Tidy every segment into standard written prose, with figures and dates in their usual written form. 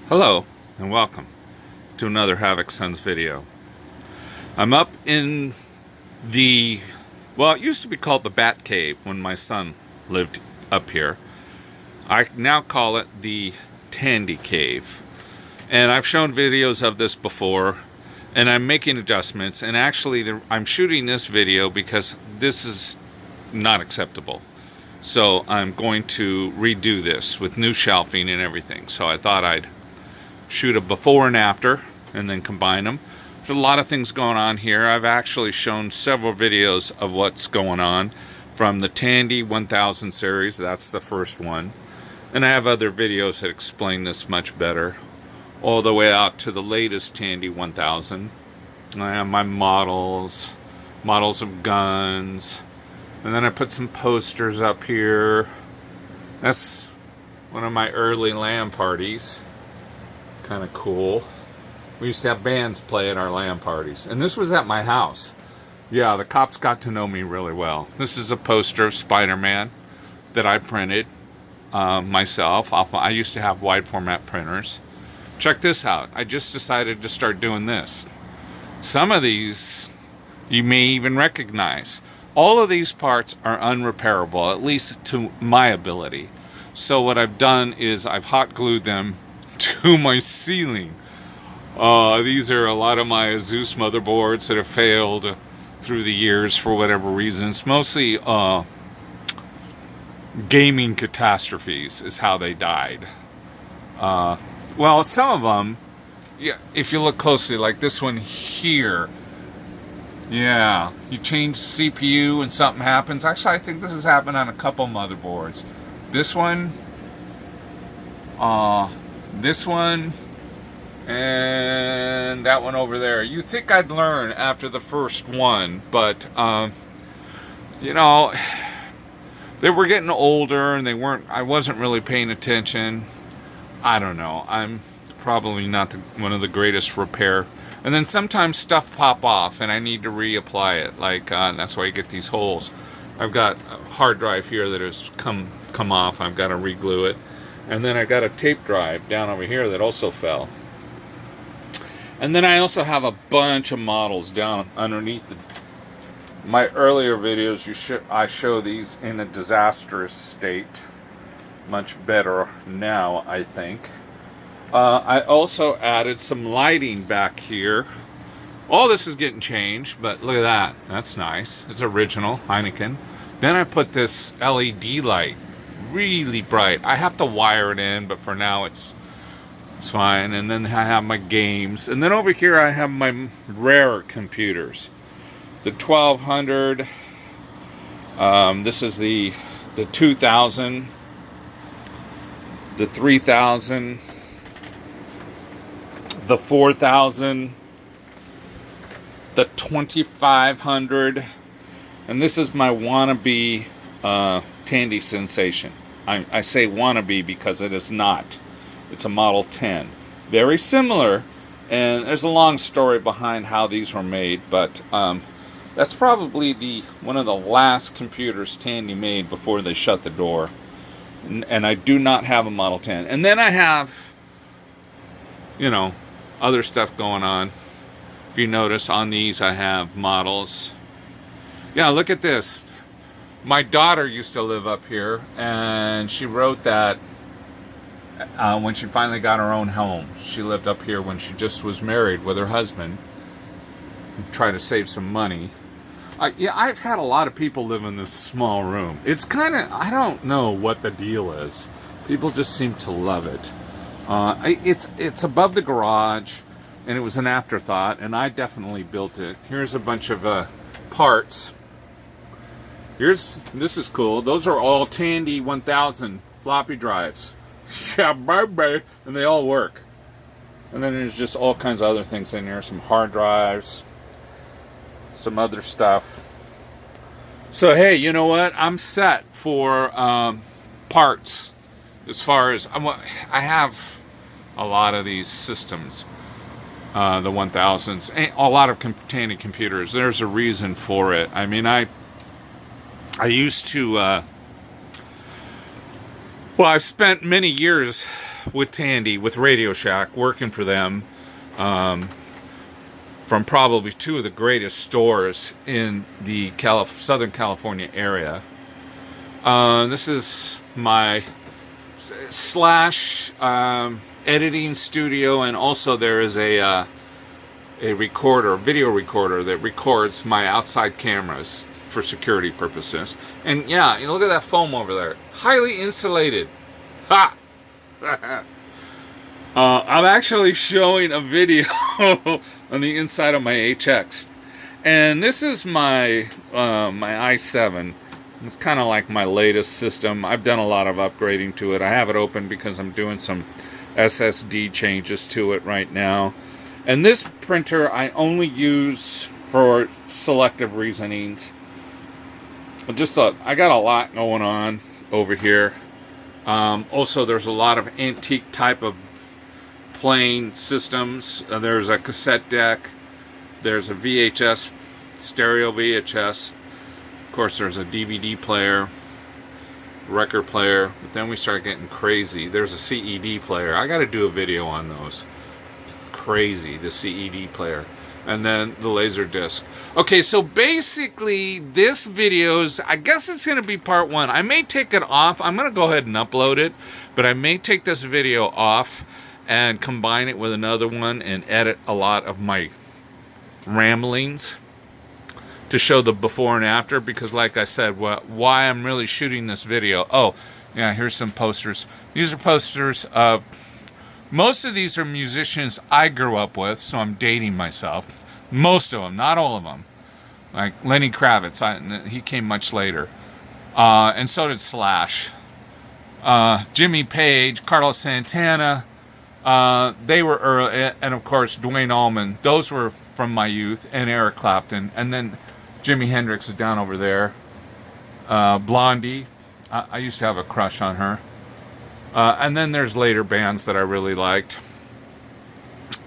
Hello and welcome to another Havoc Sons video. I'm up in it used to be called the Bat Cave when my son lived up here. I now call it the Tandy Cave. And I've shown videos of this before, and I'm making adjustments, and actually I'm shooting this video because this is not acceptable. So I'm going to redo this with new shelving and everything. So I thought I'd shoot a before and after and then combine them. There's a lot of things going on here. I've actually shown several videos of what's going on from the Tandy 1000 series. That's the first one. And I have other videos that explain this much better, all the way out to the latest Tandy 1000. I have my models of guns, and then I put some posters up here. That's one of my early LAN parties. Kind of cool. We used to have bands play at our LAN parties, and this was at my house. Yeah, the cops got to know me really well. This is a poster of Spider-Man that I printed myself. I used to have wide format printers. Check this out. I just decided to start doing this. Some of these you may even recognize. All of these parts are unrepairable, at least to my ability. So what I've done is I've hot glued them to my ceiling. These are a lot of my Zeus motherboards that have failed through the years for whatever reasons. Mostly gaming catastrophes is how they died. Well, some of them, yeah, if you look closely, like this one here, yeah, you change CPU and something happens. Actually, I think this has happened on a couple motherboards. This one, and that one over there. You think I'd learn after the first one, but you know, they were getting older and I wasn't really paying attention. I don't know. I'm probably not one of the greatest repair. And then sometimes stuff pop off and I need to reapply it. Like that's why you get these holes. I've got a hard drive here that has come off. I've got to re-glue it. And then I got a tape drive down over here that also fell. And then I also have a bunch of models down underneath my earlier videos. I show these in a disastrous state. Much better now, I think. I also added some lighting back here. All this is getting changed, but look at that. That's nice. It's original, Heineken. Then I put this LED light, really bright. I have to wire it in, but for now it's fine. And then I have my games. And then over here I have my rare computers. The 1200. This is the 2000. The 3000. The 4000. The 2500. And this is my wannabe Tandy Sensation. I say wannabe because it is not. It's a Model 10. Very similar, and there's a long story behind how these were made, but that's probably one of the last computers Tandy made before they shut the door. And I do not have a Model 10. And then I have, you know, other stuff going on. If you notice on these I have models. Yeah, look at this. My daughter used to live up here, and she wrote that when she finally got her own home. She lived up here when she just was married with her husband, trying to save some money. Yeah, I've had a lot of people live in this small room. It's kind of, I don't know what the deal is. People just seem to love it. It's above the garage, and it was an afterthought, and I definitely built it. Here's a bunch of parts. This is cool. Those are all Tandy 1000 floppy drives. Yeah, baby. And they all work. And then there's just all kinds of other things in here. Some hard drives. Some other stuff. So, hey, you know what? I'm set for parts. As far as I have a lot of these systems. The 1000s. A lot of Tandy computers. There's a reason for it. I mean, I used to Well, I've spent many years with Tandy, with Radio Shack, working for them, from probably two of the greatest stores in the Southern California area. This is my slash editing studio, and also there is a video recorder that records my outside cameras for security purposes. And yeah, you look at that foam over there, highly insulated. Ha! I'm actually showing a video on the inside of my HX, and this is my my i7. It's kind of like my latest system. I've done a lot of upgrading to it. I have it open because I'm doing some SSD changes to it right now. And this printer I only use for selective reasonings. I got a lot going on over here. Also, there's a lot of antique type of playing systems. There's a cassette deck. There's a VHS, stereo VHS. Of course, there's a DVD player, record player. But then we start getting crazy. There's a CED player. I got to do a video on those. Crazy, the CED player. And then the laser disc. Okay, so basically this video's, I guess it's going to be part one. I may take it off. I'm going to go ahead and upload it, but I may take this video off and combine it with another one and edit a lot of my ramblings to show the before and after, because like I said, why I'm really shooting this video. Oh, yeah, here's some posters. These are posters of, most of these are musicians I grew up with, so I'm dating myself. Most of them, not all of them. Like Lenny Kravitz, he came much later. And so did Slash. Jimmy Page, Carlos Santana, they were early, and of course Duane Allman. Those were from my youth, and Eric Clapton. And then Jimi Hendrix is down over there. Blondie, I used to have a crush on her. And then there's later bands that I really liked.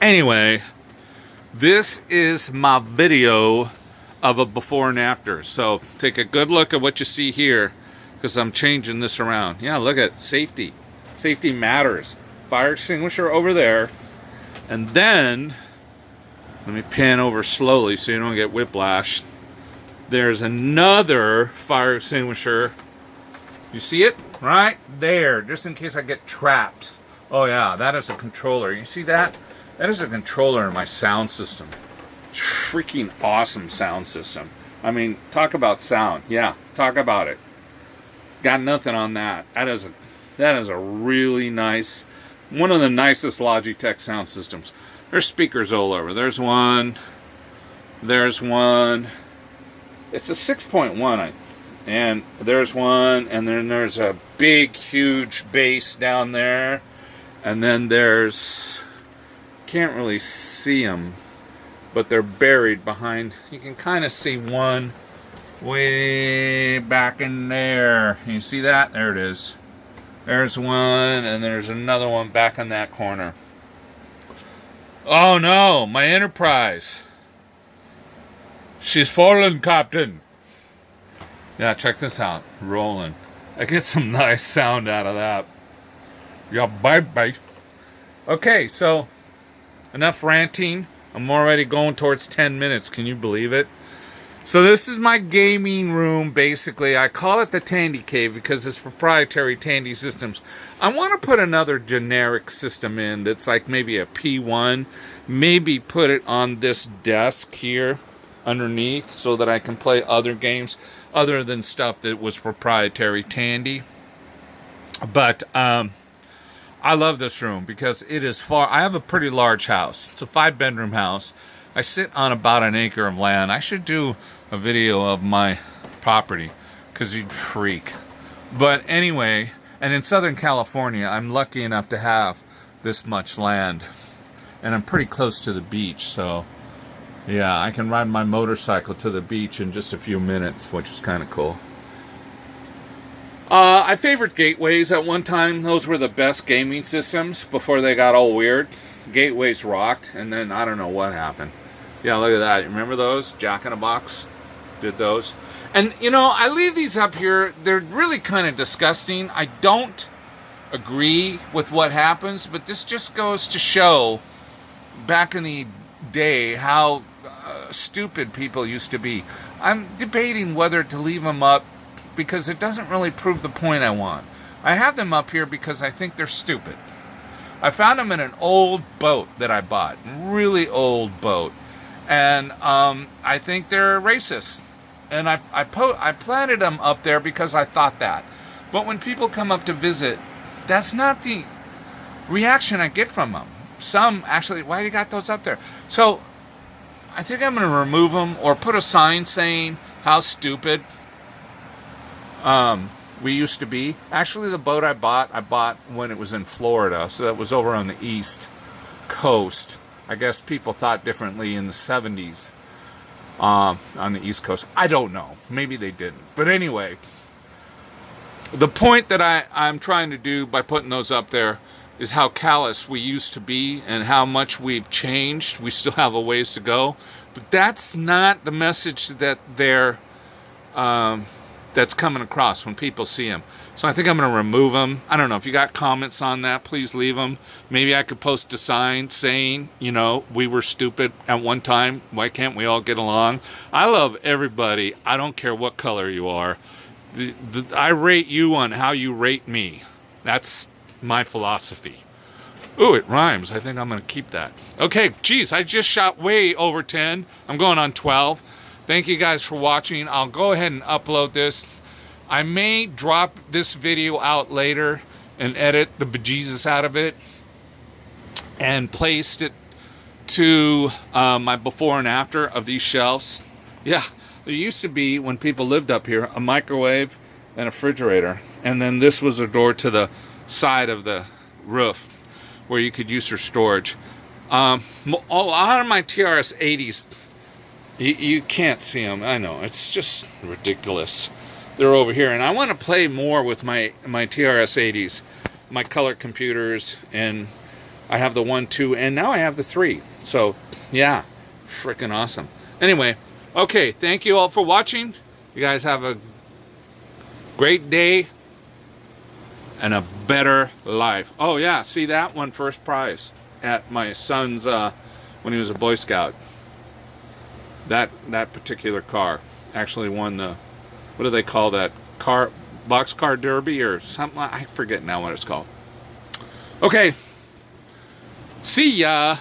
Anyway, this is my video of a before and after. So take a good look at what you see here, because I'm changing this around. Yeah, look at safety. Safety matters. Fire extinguisher over there. And then, let me pan over slowly so you don't get whiplash. There's another fire extinguisher. You see it? Right there, just in case I get trapped. Oh yeah, that is a controller. You see that? That is a controller in my sound system. Freaking awesome sound system. I mean, talk about sound. Yeah, talk about it. Got nothing on that. That is a really nice, one of the nicest Logitech sound systems. There's speakers all over. There's one. There's one. It's a 6.1, I think. And there's one, and then there's a big, huge bass down there. And then there's, can't really see them, but they're buried behind. You can kind of see one way back in there. You see that? There it is. There's one, and there's another one back in that corner. Oh no, my Enterprise. She's fallen, Captain. Yeah, check this out. Rolling. I get some nice sound out of that. Yeah, bye-bye. Okay, so enough ranting. I'm already going towards 10 minutes. Can you believe it? So this is my gaming room, basically. I call it the Tandy Cave because it's proprietary Tandy systems. I want to put another generic system in that's like maybe a P1. Maybe put it on this desk here underneath so that I can play other games other than stuff that was proprietary Tandy. But I love this room because it is far. I have a pretty large house. It's a 5-bedroom house. I sit on about an acre of land. I should do a video of my property because you'd freak. But anyway, and in Southern California, I'm lucky enough to have this much land. And I'm pretty close to the beach, so yeah, I can ride my motorcycle to the beach in just a few minutes, which is kind of cool. I favored Gateways at one time. Those were the best gaming systems before they got all weird. Gateways rocked, and then I don't know what happened. Yeah, look at that. Remember those? Jack in a Box did those. And, you know, I leave these up here. They're really kind of disgusting. I don't agree with what happens, but this just goes to show back in the day how stupid people used to be. I'm debating whether to leave them up because it doesn't really prove the point I want. I have them up here because I think they're stupid. I found them in an old boat that I bought, really old boat, and I think they're racist. And I planted them up there because I thought that. But when people come up to visit, that's not the reaction I get from them. Some actually, why you got those up there? So I think I'm going to remove them or put a sign saying how stupid we used to be. Actually, the boat I bought when it was in Florida, so that was over on the East Coast. I guess people thought differently in the 70s on the East Coast. I don't know. Maybe they didn't. But anyway, the point that I'm trying to do by putting those up there is how callous we used to be and how much we've changed. We still have a ways to go. But that's not the message that that's coming across when people see them. So I think I'm going to remove them. I don't know. If you got comments on that, please leave them. Maybe I could post a sign saying, you know, we were stupid at one time. Why can't we all get along? I love everybody. I don't care what color you are. I rate you on how you rate me. That's my philosophy. Ooh, it rhymes. I think I'm going to keep that. Okay, geez, I just shot way over 10. I'm going on 12. Thank you guys for watching. I'll go ahead and upload this. I may drop this video out later and edit the bejesus out of it and paste it to my before and after of these shelves. Yeah, there used to be, when people lived up here, a microwave and a refrigerator. And then this was a door to the side of the roof where you could use for storage. A lot of my TRS 80s, you can't see them. I know, it's just ridiculous. They're over here, and I want to play more with my TRS 80s, my color computers, and I have the 1, 2, and now I have the 3. So, yeah, freaking awesome. Anyway, okay, thank you all for watching. You guys have a great day and a better life. Oh, yeah, see, that won first prize at my son's, when he was a Boy Scout. That particular car actually won the, what do they call that? Boxcar derby or something? I forget now what it's called. Okay. See ya.